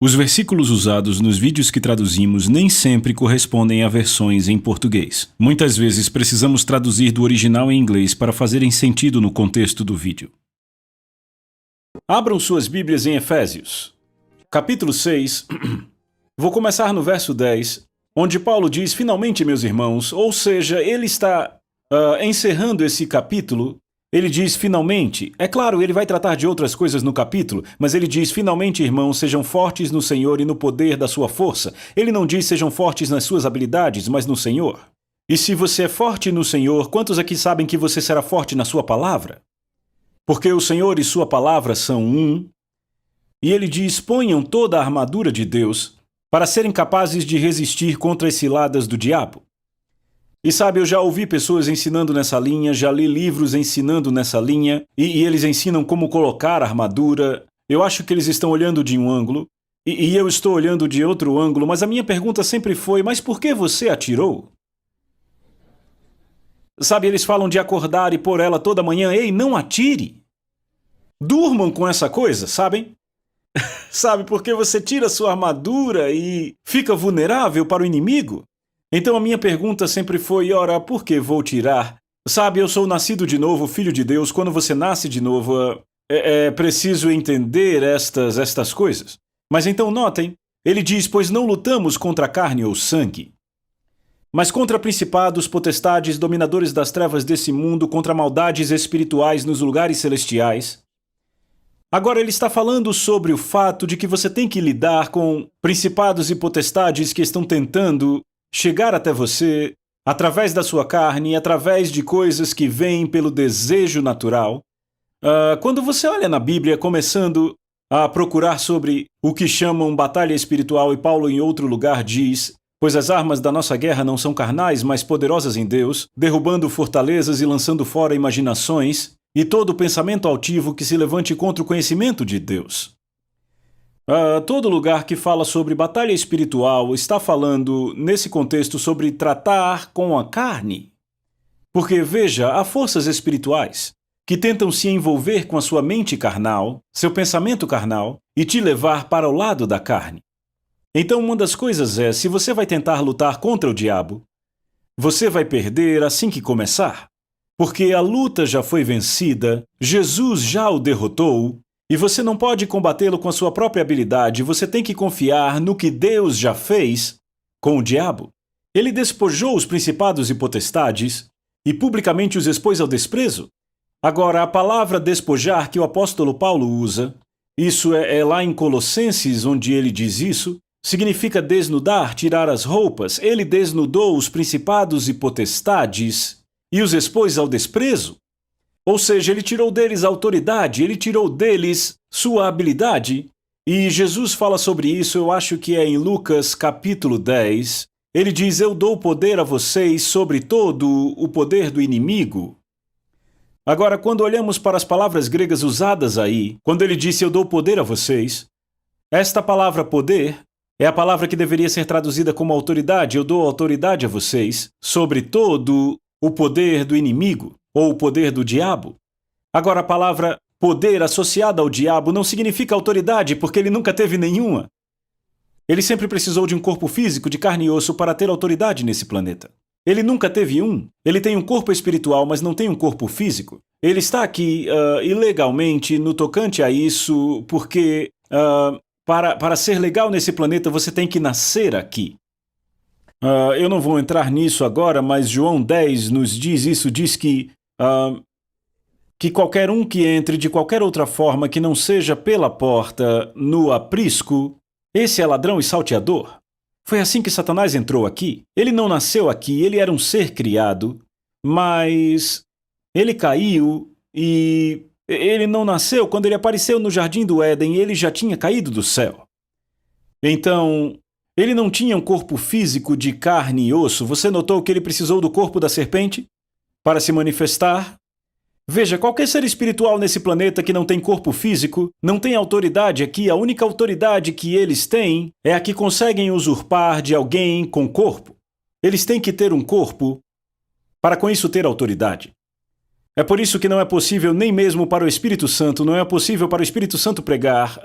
Os versículos usados nos vídeos que traduzimos nem sempre correspondem a versões em português. Muitas vezes precisamos traduzir do original em inglês para fazerem sentido no contexto do vídeo. Abram suas Bíblias em Efésios, capítulo 6. Vou começar no verso 10, onde Paulo diz: finalmente, meus irmãos, ou seja, ele está encerrando esse capítulo. Ele diz finalmente. É claro, ele vai tratar de outras coisas no capítulo, mas ele diz: finalmente, irmãos, sejam fortes no Senhor e no poder da sua força. Ele não diz sejam fortes nas suas habilidades, mas no Senhor. E se você é forte no Senhor, quantos aqui sabem que você será forte na sua palavra? Porque o Senhor e sua palavra são um. E ele diz: ponham toda a armadura de Deus para serem capazes de resistir contra as ciladas do diabo. E sabe, eu já ouvi pessoas ensinando nessa linha, já li livros ensinando nessa linha, e eles ensinam como colocar armadura. Eu acho que eles estão olhando de um ângulo, e eu estou olhando de outro ângulo, mas a minha pergunta sempre foi: mas por que você atirou? Sabe, eles falam de acordar e pôr ela toda manhã. Ei, não atire! Durmam com essa coisa, sabem? Sabe, porque você tira sua armadura e fica vulnerável para o inimigo? Então a minha pergunta sempre foi: ora, por que vou tirar? Sabe, eu sou nascido de novo, filho de Deus. Quando você nasce de novo, é preciso entender estas coisas. Mas então notem, ele diz: pois não lutamos contra a carne ou sangue, mas contra principados, potestades, dominadores das trevas desse mundo, contra maldades espirituais nos lugares celestiais. Agora ele está falando sobre o fato de que você tem que lidar com principados e potestades que estão tentando chegar até você através da sua carne, através de coisas que vêm pelo desejo natural. Quando você olha na Bíblia, começando a procurar sobre o que chamam batalha espiritual, e Paulo em outro lugar diz: pois as armas da nossa guerra não são carnais, mas poderosas em Deus, derrubando fortalezas e lançando fora imaginações e todo pensamento altivo que se levante contra o conhecimento de Deus. Todo lugar que fala sobre batalha espiritual está falando, nesse contexto, sobre tratar com a carne. Porque, veja, há forças espirituais que tentam se envolver com a sua mente carnal, seu pensamento carnal, e te levar para o lado da carne. Então, uma das coisas é: se você vai tentar lutar contra o diabo, você vai perder assim que começar. Porque a luta já foi vencida, Jesus já o derrotou, e você não pode combatê-lo com a sua própria habilidade. Você tem que confiar no que Deus já fez com o diabo. Ele despojou os principados e potestades e publicamente os expôs ao desprezo. Agora, a palavra despojar que o apóstolo Paulo usa, isso é lá em Colossenses onde ele diz isso, significa desnudar, tirar as roupas. Ele desnudou os principados e potestades e os expôs ao desprezo. Ou seja, ele tirou deles a autoridade, ele tirou deles sua habilidade. E Jesus fala sobre isso, eu acho que é em Lucas capítulo 10. Ele diz: eu dou poder a vocês sobre todo o poder do inimigo. Agora, quando olhamos para as palavras gregas usadas aí, quando ele disse eu dou poder a vocês, esta palavra poder é a palavra que deveria ser traduzida como autoridade. Eu dou autoridade a vocês sobre todo o poder do inimigo, ou o poder do diabo. Agora, a palavra poder associada ao diabo não significa autoridade, porque ele nunca teve nenhuma. Ele sempre precisou de um corpo físico, de carne e osso, para ter autoridade nesse planeta. Ele nunca teve um. Ele tem um corpo espiritual, mas não tem um corpo físico. Ele está aqui ilegalmente no tocante a isso, porque para ser legal nesse planeta você tem que nascer aqui. Eu não vou entrar nisso agora, mas João 10 nos diz isso, diz que qualquer um que entre de qualquer outra forma que não seja pela porta, no aprisco, esse é ladrão e salteador. Foi assim que Satanás entrou aqui. Ele não nasceu aqui, ele era um ser criado, mas ele caiu e ele não nasceu. Quando ele apareceu no Jardim do Éden, ele já tinha caído do céu. Então, ele não tinha um corpo físico de carne e osso. Você notou que ele precisou do corpo da serpente para se manifestar? Veja, qualquer ser espiritual nesse planeta que não tem corpo físico, não tem autoridade aqui. A única autoridade que eles têm é a que conseguem usurpar de alguém com corpo. Eles têm que ter um corpo para com isso ter autoridade. É por isso que não é possível nem mesmo para o Espírito Santo, não é possível para o Espírito Santo pregar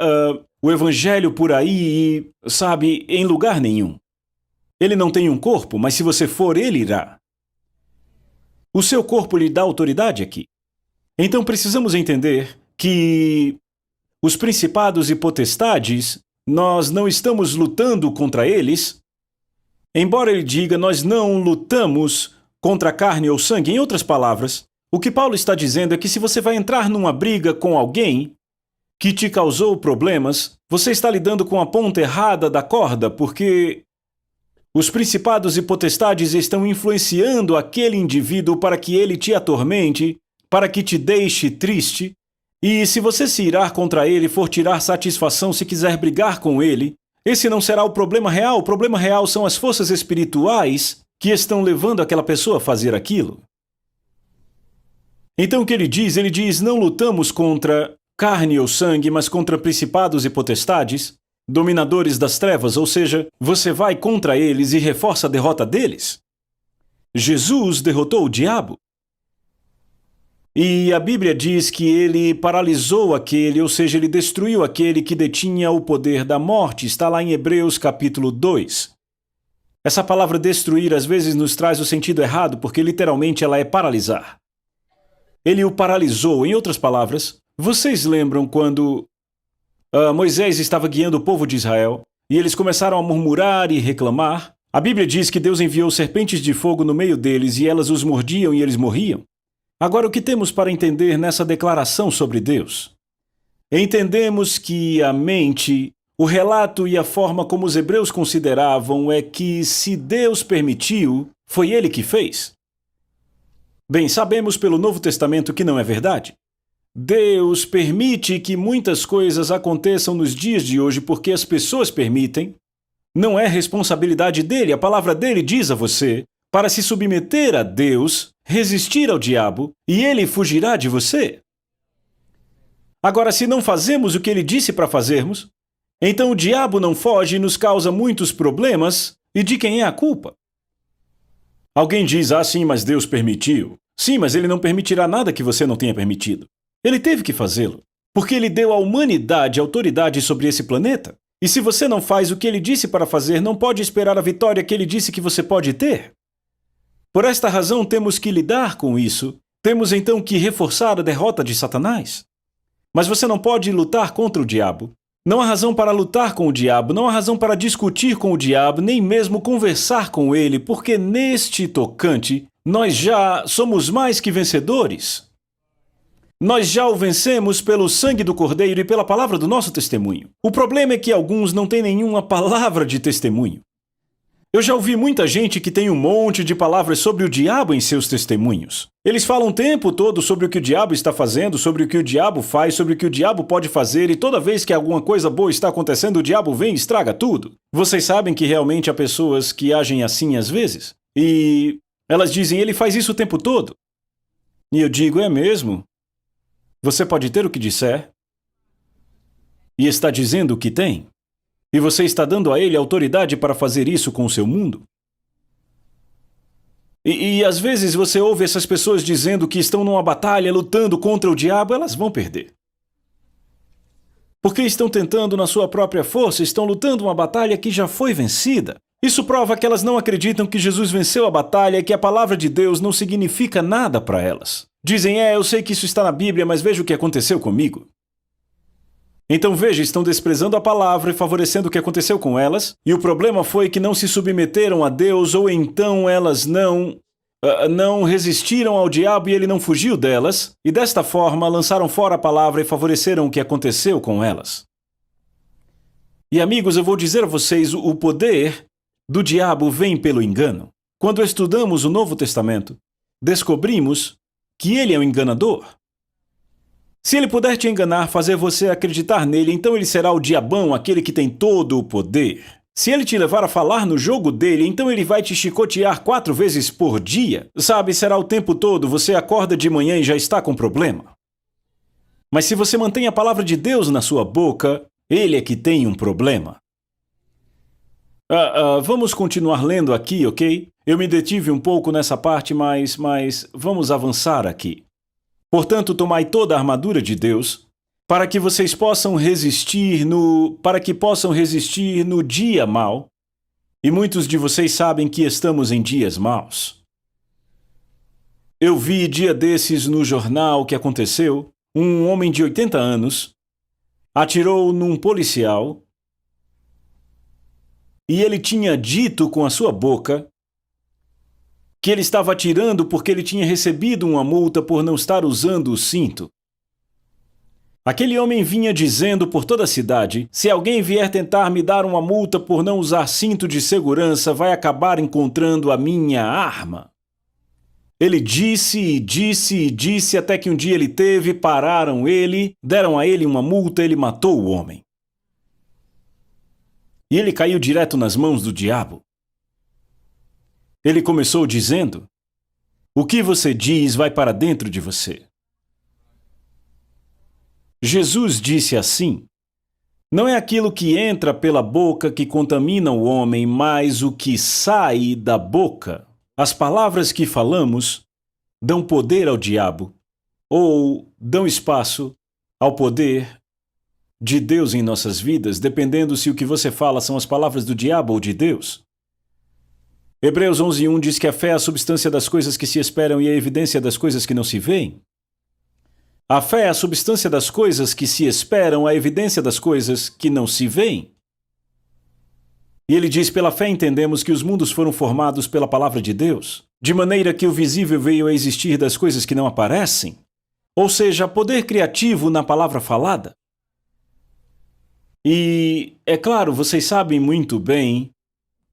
o Evangelho por aí e, sabe, em lugar nenhum. Ele não tem um corpo, mas se você for, ele irá. O seu corpo lhe dá autoridade aqui. Então precisamos entender que os principados e potestades, nós não estamos lutando contra eles. Embora ele diga, nós não lutamos contra carne ou sangue. Em outras palavras, o que Paulo está dizendo é que se você vai entrar numa briga com alguém que te causou problemas, você está lidando com a ponta errada da corda, porque os principados e potestades estão influenciando aquele indivíduo para que ele te atormente, para que te deixe triste. E se você se irar contra ele e for tirar satisfação se quiser brigar com ele, esse não será o problema real. O problema real são as forças espirituais que estão levando aquela pessoa a fazer aquilo. Então o que ele diz, não lutamos contra carne ou sangue, mas contra principados e potestades, dominadores das trevas, ou seja, você vai contra eles e reforça a derrota deles. Jesus derrotou o diabo. E a Bíblia diz que ele paralisou aquele, ou seja, ele destruiu aquele que detinha o poder da morte. Está lá em Hebreus capítulo 2. Essa palavra destruir às vezes nos traz o sentido errado, porque literalmente ela é paralisar. Ele o paralisou. Em outras palavras, vocês lembram quando Moisés estava guiando o povo de Israel e eles começaram a murmurar e reclamar? A Bíblia diz que Deus enviou serpentes de fogo no meio deles e elas os mordiam e eles morriam. Agora, o que temos para entender nessa declaração sobre Deus? Entendemos que a mente, o relato e a forma como os hebreus consideravam é que se Deus permitiu, foi Ele que fez. Bem, sabemos pelo Novo Testamento que não é verdade. Deus permite que muitas coisas aconteçam nos dias de hoje porque as pessoas permitem. Não é responsabilidade dele, a palavra dele diz a você, para se submeter a Deus, resistir ao diabo, e ele fugirá de você. Agora, se não fazemos o que ele disse para fazermos, então o diabo não foge e nos causa muitos problemas, e de quem é a culpa? Alguém diz, sim, mas Deus permitiu. Sim, mas ele não permitirá nada que você não tenha permitido. Ele teve que fazê-lo, porque ele deu à humanidade autoridade sobre esse planeta. E se você não faz o que ele disse para fazer, não pode esperar a vitória que ele disse que você pode ter. Por esta razão, temos que lidar com isso. Temos então que reforçar a derrota de Satanás. Mas você não pode lutar contra o diabo. Não há razão para lutar com o diabo, não há razão para discutir com o diabo, nem mesmo conversar com ele, porque neste tocante, nós já somos mais que vencedores. Nós já o vencemos pelo sangue do Cordeiro e pela palavra do nosso testemunho. O problema é que alguns não têm nenhuma palavra de testemunho. Eu já ouvi muita gente que tem um monte de palavras sobre o diabo em seus testemunhos. Eles falam o tempo todo sobre o que o diabo está fazendo, sobre o que o diabo faz, sobre o que o diabo pode fazer, e toda vez que alguma coisa boa está acontecendo, o diabo vem e estraga tudo. Vocês sabem que realmente há pessoas que agem assim às vezes? E elas dizem, ele faz isso o tempo todo. E eu digo, é mesmo? Você pode ter o que disser e está dizendo o que tem. E você está dando a ele autoridade para fazer isso com o seu mundo? E às vezes você ouve essas pessoas dizendo que estão numa batalha lutando contra o diabo, elas vão perder. Porque estão tentando na sua própria força, estão lutando uma batalha que já foi vencida. Isso prova que elas não acreditam que Jesus venceu a batalha e que a palavra de Deus não significa nada para elas. Dizem, eu sei que isso está na Bíblia, mas veja o que aconteceu comigo. Então veja, estão desprezando a palavra e favorecendo o que aconteceu com elas, e o problema foi que não se submeteram a Deus, ou então elas não resistiram ao diabo e ele não fugiu delas, e desta forma lançaram fora a palavra e favoreceram o que aconteceu com elas. E amigos, eu vou dizer a vocês, o poder do diabo vem pelo engano. Quando estudamos o Novo Testamento, descobrimos que ele é o enganador. Se ele puder te enganar, fazer você acreditar nele, então ele será o diabão, aquele que tem todo o poder. Se ele te levar a falar no jogo dele, então ele vai te chicotear 4 vezes por dia. Sabe, será o tempo todo, você acorda de manhã e já está com problema. Mas se você mantém a palavra de Deus na sua boca, ele é que tem um problema. Vamos continuar lendo aqui, ok? Eu me detive um pouco nessa parte, mas vamos avançar aqui. Portanto, tomai toda a armadura de Deus, para que possam resistir no dia mau. E muitos de vocês sabem que estamos em dias maus. Eu vi dia desses no jornal que aconteceu. Um homem de 80 anos atirou num policial e ele tinha dito com a sua boca que ele estava atirando porque ele tinha recebido uma multa por não estar usando o cinto. Aquele homem vinha dizendo por toda a cidade: se alguém vier tentar me dar uma multa por não usar cinto de segurança, vai acabar encontrando a minha arma. Ele disse e disse e disse até que um dia pararam ele, deram a ele uma multa, ele matou o homem. E ele caiu direto nas mãos do diabo. Ele começou dizendo: o que você diz vai para dentro de você. Jesus disse assim: não é aquilo que entra pela boca que contamina o homem, mas o que sai da boca. As palavras que falamos dão poder ao diabo, ou dão espaço ao poder de Deus em nossas vidas, dependendo se o que você fala são as palavras do diabo ou de Deus. Hebreus 11:1 diz que a fé é a substância das coisas que se esperam e a evidência das coisas que não se veem. A fé é a substância das coisas que se esperam, a evidência das coisas que não se veem. E ele diz: pela fé entendemos que os mundos foram formados pela palavra de Deus, de maneira que o visível veio a existir das coisas que não aparecem. Ou seja, poder criativo na palavra falada. E, é claro, vocês sabem muito bem,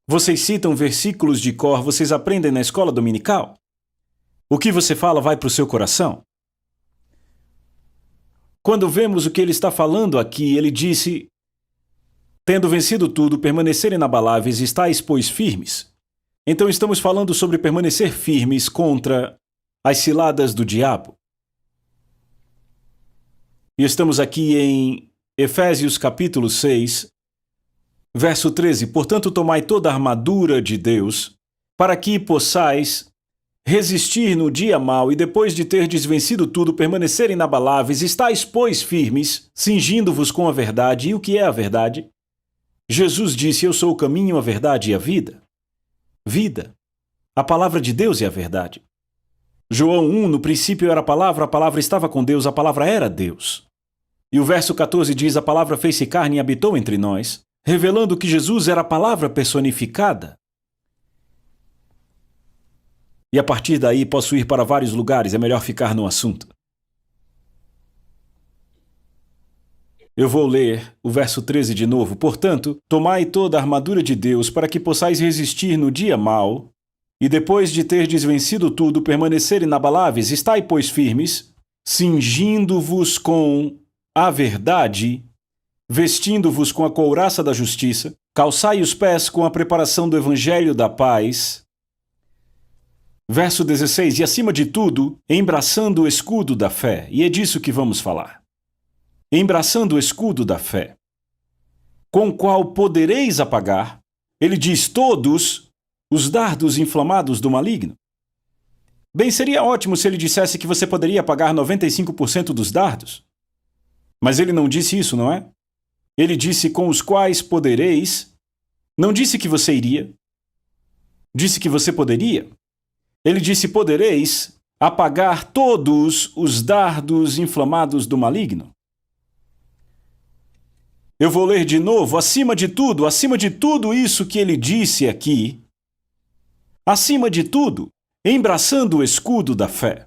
vocês citam versículos de cor, vocês aprendem na escola dominical. O que você fala vai para o seu coração. Quando vemos o que ele está falando aqui, ele disse: tendo vencido tudo, permanecer inabaláveis, estáis, pois, firmes. Então estamos falando sobre permanecer firmes contra as ciladas do diabo. E estamos aqui em Efésios capítulo 6, verso 13. Portanto, tomai toda a armadura de Deus, para que possais resistir no dia mau e depois de terdes vencido tudo, permanecer inabaláveis, estáis, pois, firmes, cingindo-vos com a verdade. E o que é a verdade? Jesus disse: eu sou o caminho, a verdade e a vida. Vida. A palavra de Deus é a verdade. João 1, no princípio era a palavra estava com Deus, a palavra era Deus. E o verso 14 diz: a palavra fez-se carne e habitou entre nós, revelando que Jesus era a palavra personificada. E a partir daí posso ir para vários lugares, é melhor ficar no assunto. Eu vou ler o verso 13 de novo. Portanto, tomai toda a armadura de Deus para que possais resistir no dia mau, e depois de terdes vencido tudo, permanecer inabaláveis, estai, pois, firmes, cingindo-vos com a verdade, vestindo-vos com a couraça da justiça, calçai os pés com a preparação do evangelho da paz. Verso 16, e acima de tudo, embraçando o escudo da fé. E é disso que vamos falar. Embraçando o escudo da fé, com o qual podereis apagar, ele diz, todos os dardos inflamados do maligno. Bem, seria ótimo se ele dissesse que você poderia apagar 95% dos dardos. Mas ele não disse isso, não é? Ele disse com os quais podereis, não disse que você iria, disse que você poderia. Ele disse podereis apagar todos os dardos inflamados do maligno. Eu vou ler de novo, acima de tudo isso que ele disse aqui, acima de tudo, embraçando o escudo da fé.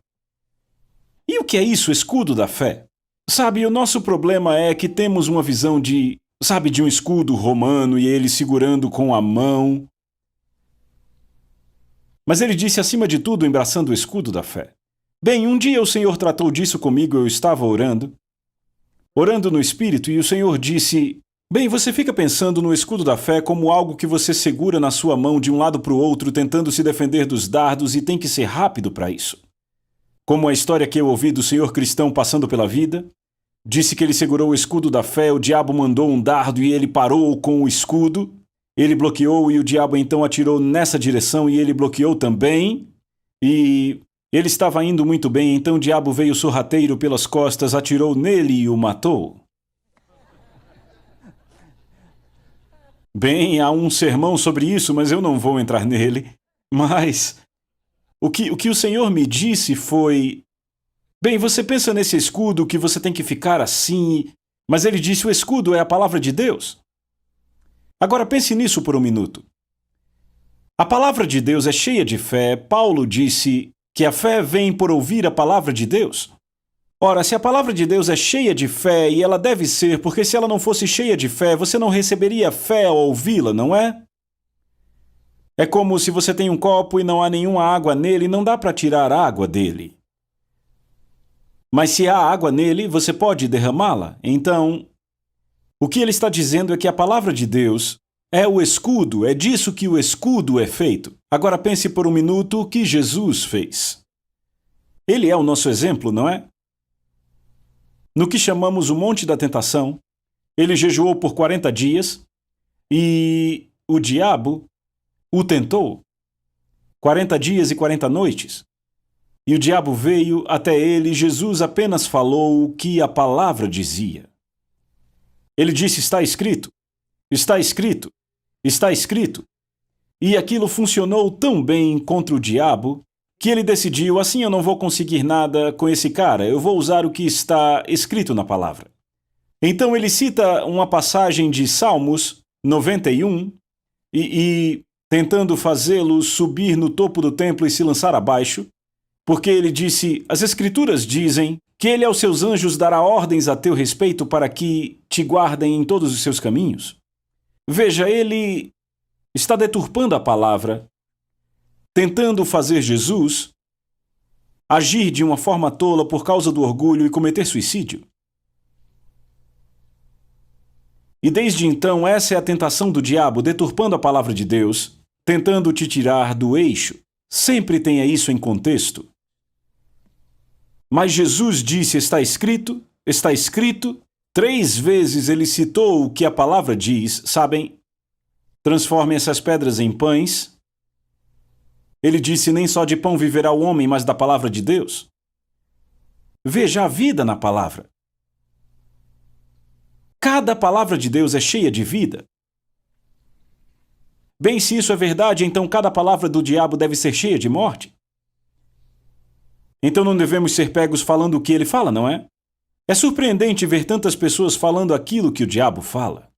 E o que é isso, escudo da fé? Sabe, o nosso problema é que temos uma visão de um escudo romano e ele segurando com a mão. Mas ele disse acima de tudo, embraçando o escudo da fé. Bem, um dia o Senhor tratou disso comigo, eu estava orando no Espírito, e o Senhor disse, bem, você fica pensando no escudo da fé como algo que você segura na sua mão de um lado para o outro, tentando se defender dos dardos, e tem que ser rápido para isso. Como a história que eu ouvi do senhor cristão passando pela vida, disse que ele segurou o escudo da fé, o diabo mandou um dardo e ele parou com o escudo, ele bloqueou e o diabo então atirou nessa direção e ele bloqueou também, e Ele estava indo muito bem, então o diabo veio sorrateiro pelas costas, atirou nele e o matou. Bem, há um sermão sobre isso, mas eu não vou entrar nele. Mas o que o Senhor me disse foi: bem, você pensa nesse escudo que você tem que ficar assim, mas ele disse: o escudo é a palavra de Deus. Agora pense nisso por um minuto. A palavra de Deus é cheia de fé. Paulo disse que a fé vem por ouvir a palavra de Deus. Ora, se a palavra de Deus é cheia de fé, e ela deve ser, porque se ela não fosse cheia de fé, você não receberia fé ao ouvi-la, não é? É como se você tem um copo e não há nenhuma água nele, não dá para tirar água dele. Mas se há água nele, você pode derramá-la. Então, o que ele está dizendo é que a palavra de Deus é o escudo, é disso que o escudo é feito. Agora pense por um minuto o que Jesus fez. Ele é o nosso exemplo, não é? No que chamamos o Monte da Tentação, ele jejuou por 40 dias e o diabo o tentou 40 dias e 40 noites. E o diabo veio até ele e Jesus apenas falou o que a palavra dizia. Ele disse: está escrito, está escrito, está escrito. E aquilo funcionou tão bem contra o diabo que ele decidiu: assim eu não vou conseguir nada com esse cara, eu vou usar o que está escrito na palavra. Então ele cita uma passagem de Salmos 91 e tentando fazê-lo subir no topo do templo e se lançar abaixo, porque ele disse: as Escrituras dizem que ele aos seus anjos dará ordens a teu respeito para que te guardem em todos os seus caminhos. Veja, ele está deturpando a palavra, tentando fazer Jesus agir de uma forma tola por causa do orgulho e cometer suicídio. E desde então essa é a tentação do diabo, deturpando a palavra de Deus, tentando te tirar do eixo. Sempre tenha isso em contexto. Mas Jesus disse: está escrito, está escrito. 3 vezes ele citou o que a palavra diz, sabem? Transforme essas pedras em pães. Ele disse: nem só de pão viverá o homem, mas da palavra de Deus. Veja a vida na palavra. Cada palavra de Deus é cheia de vida. Bem, se isso é verdade, então cada palavra do diabo deve ser cheia de morte. Então não devemos ser pegos falando o que ele fala, não é? É surpreendente ver tantas pessoas falando aquilo que o diabo fala.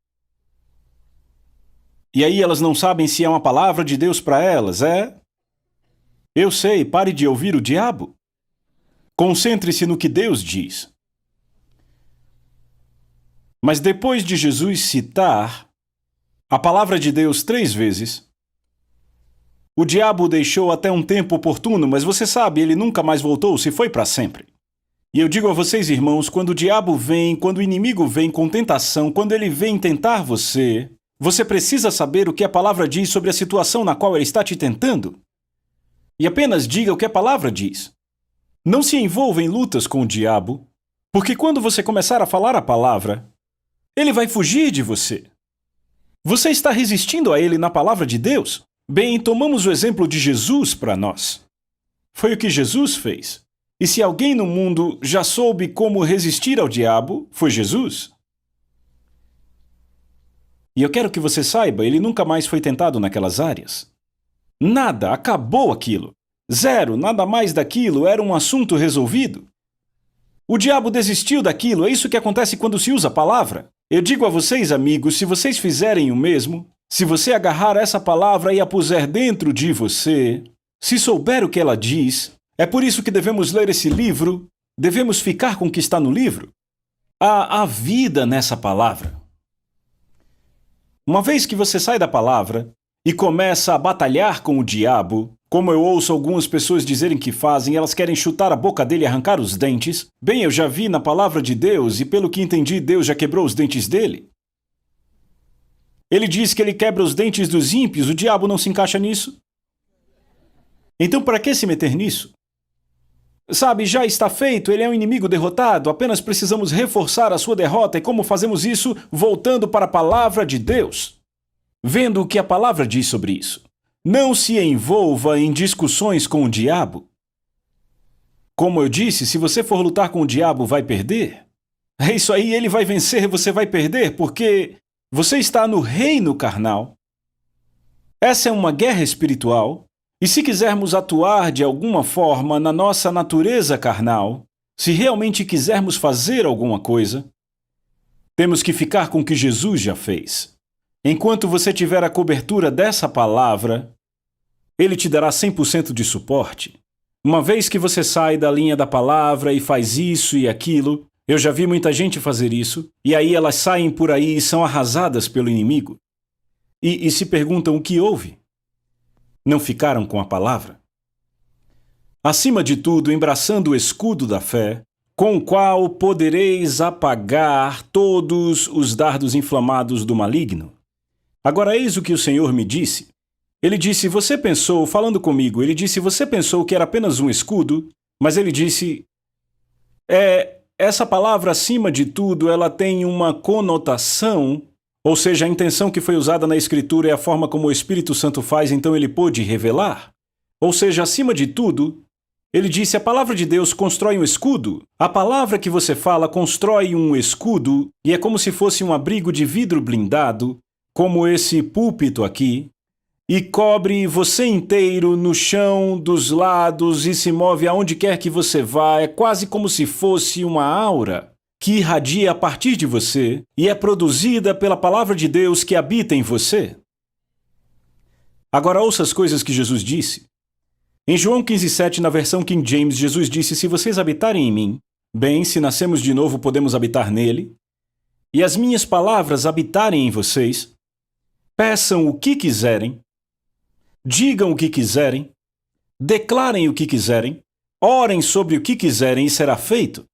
E aí elas não sabem se é uma palavra de Deus para elas, é? Eu sei, pare de ouvir o diabo. Concentre-se no que Deus diz. Mas depois de Jesus citar a palavra de Deus 3 vezes, o diabo o deixou até um tempo oportuno, mas você sabe, ele nunca mais voltou, se foi para sempre. E eu digo a vocês, irmãos, quando o diabo vem, quando o inimigo vem com tentação, quando ele vem tentar você, você precisa saber o que a palavra diz sobre a situação na qual ele está te tentando. E apenas diga o que a palavra diz. Não se envolva em lutas com o diabo, porque quando você começar a falar a palavra, ele vai fugir de você. Você está resistindo a ele na palavra de Deus? Bem, tomamos o exemplo de Jesus para nós. Foi o que Jesus fez. E se alguém no mundo já soube como resistir ao diabo, foi Jesus. E eu quero que você saiba, ele nunca mais foi tentado naquelas áreas. Nada, acabou aquilo. 0, nada mais daquilo, era um assunto resolvido. O diabo desistiu daquilo, é isso que acontece quando se usa a palavra. Eu digo a vocês, amigos, se vocês fizerem o mesmo, se você agarrar essa palavra e a puser dentro de você, se souber o que ela diz, é por isso que devemos ler esse livro, devemos ficar com o que está no livro. Há vida nessa palavra. Uma vez que você sai da palavra e começa a batalhar com o diabo, como eu ouço algumas pessoas dizerem que fazem, elas querem chutar a boca dele e arrancar os dentes. Bem, eu já vi na palavra de Deus, e pelo que entendi, Deus já quebrou os dentes dele. Ele diz que ele quebra os dentes dos ímpios, o diabo não se encaixa nisso. Então, para que se meter nisso? Sabe, já está feito, ele é um inimigo derrotado, apenas precisamos reforçar a sua derrota. E como fazemos isso? Voltando para a palavra de Deus. Vendo o que a palavra diz sobre isso. Não se envolva em discussões com o diabo. Como eu disse, se você for lutar com o diabo, vai perder. É isso aí, ele vai vencer, você vai perder, porque você está no reino carnal. Essa é uma guerra espiritual, e se quisermos atuar de alguma forma na nossa natureza carnal, se realmente quisermos fazer alguma coisa, temos que ficar com o que Jesus já fez. Enquanto você tiver a cobertura dessa palavra, ele te dará 100% de suporte. Uma vez que você sai da linha da palavra e faz isso e aquilo, eu já vi muita gente fazer isso, e aí elas saem por aí e são arrasadas pelo inimigo. E se perguntam o que houve. Não ficaram com a palavra? Acima de tudo, embraçando o escudo da fé, com o qual podereis apagar todos os dardos inflamados do maligno. Agora eis o que o Senhor me disse. Ele disse, você pensou, falando comigo, ele disse, você pensou que era apenas um escudo, mas ele disse, essa palavra acima de tudo, ela tem uma conotação, ou seja, a intenção que foi usada na Escritura é a forma como o Espírito Santo faz, então ele pôde revelar. Ou seja, acima de tudo, ele disse, a palavra de Deus constrói um escudo. A palavra que você fala constrói um escudo, e é como se fosse um abrigo de vidro blindado, como esse púlpito aqui, e cobre você inteiro no chão, dos lados e se move aonde quer que você vá. É quase como se fosse uma aura que irradia a partir de você e é produzida pela palavra de Deus que habita em você. Agora ouça as coisas que Jesus disse. Em João 15,7, na versão King James, Jesus disse, se vocês habitarem em mim, bem, se nascemos de novo podemos habitar nele, e as minhas palavras habitarem em vocês, peçam o que quiserem, digam o que quiserem, declarem o que quiserem, orem sobre o que quiserem e será feito.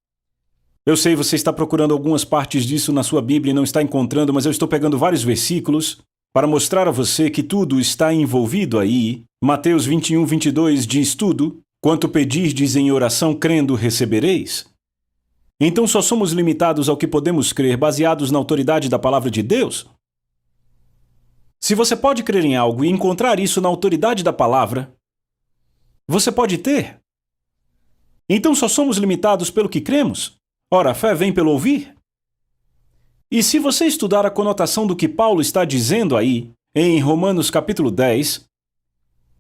Eu sei, você está procurando algumas partes disso na sua Bíblia e não está encontrando, mas eu estou pegando vários versículos para mostrar a você que tudo está envolvido aí. Mateus 21:22 diz tudo, quanto pedirdes em oração crendo recebereis. Então só somos limitados ao que podemos crer baseados na autoridade da palavra de Deus? Se você pode crer em algo e encontrar isso na autoridade da palavra, você pode ter. Então só somos limitados pelo que cremos? Ora, a fé vem pelo ouvir? E se você estudar a conotação do que Paulo está dizendo aí, em Romanos capítulo 10,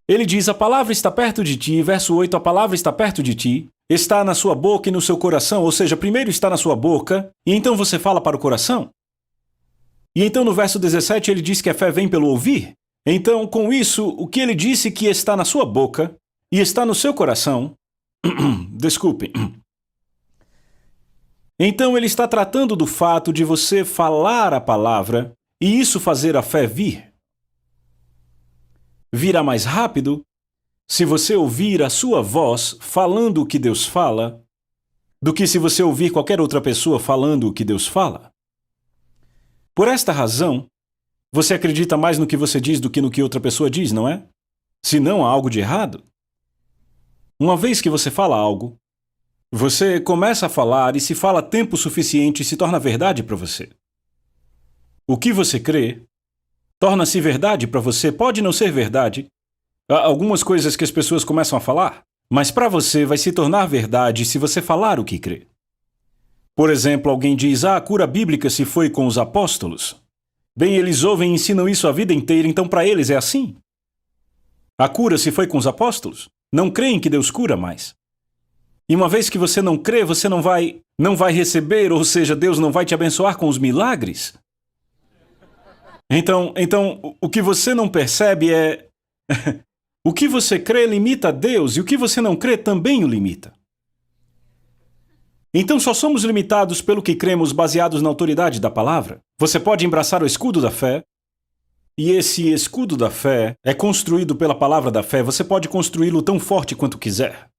ele diz, a palavra está perto de ti, verso 8, a palavra está perto de ti, está na sua boca e no seu coração, ou seja, primeiro está na sua boca, e então você fala para o coração. E então no verso 17 ele diz que a fé vem pelo ouvir. Então, com isso, o que ele disse que está na sua boca e está no seu coração... Desculpe. Então ele está tratando do fato de você falar a palavra e isso fazer a fé vir. Virá mais rápido se você ouvir a sua voz falando o que Deus fala do que se você ouvir qualquer outra pessoa falando o que Deus fala. Por esta razão, você acredita mais no que você diz do que no que outra pessoa diz, não é? Se não há algo de errado. Uma vez que você fala algo, você começa a falar e se fala tempo suficiente se torna verdade para você. O que você crê torna-se verdade para você, pode não ser verdade. Há algumas coisas que as pessoas começam a falar, mas para você vai se tornar verdade se você falar o que crê. Por exemplo, alguém diz, a cura bíblica se foi com os apóstolos. Bem, eles ouvem e ensinam isso a vida inteira, então para eles é assim. A cura se foi com os apóstolos. Não creem que Deus cura mais. E uma vez que você não crê, você não vai receber, ou seja, Deus não vai te abençoar com os milagres. Então, o que você não percebe é... o que você crê limita a Deus e o que você não crê também o limita. Então só somos limitados pelo que cremos baseados na autoridade da palavra. Você pode embraçar o escudo da fé, e esse escudo da fé é construído pela palavra da fé. Você pode construí-lo tão forte quanto quiser.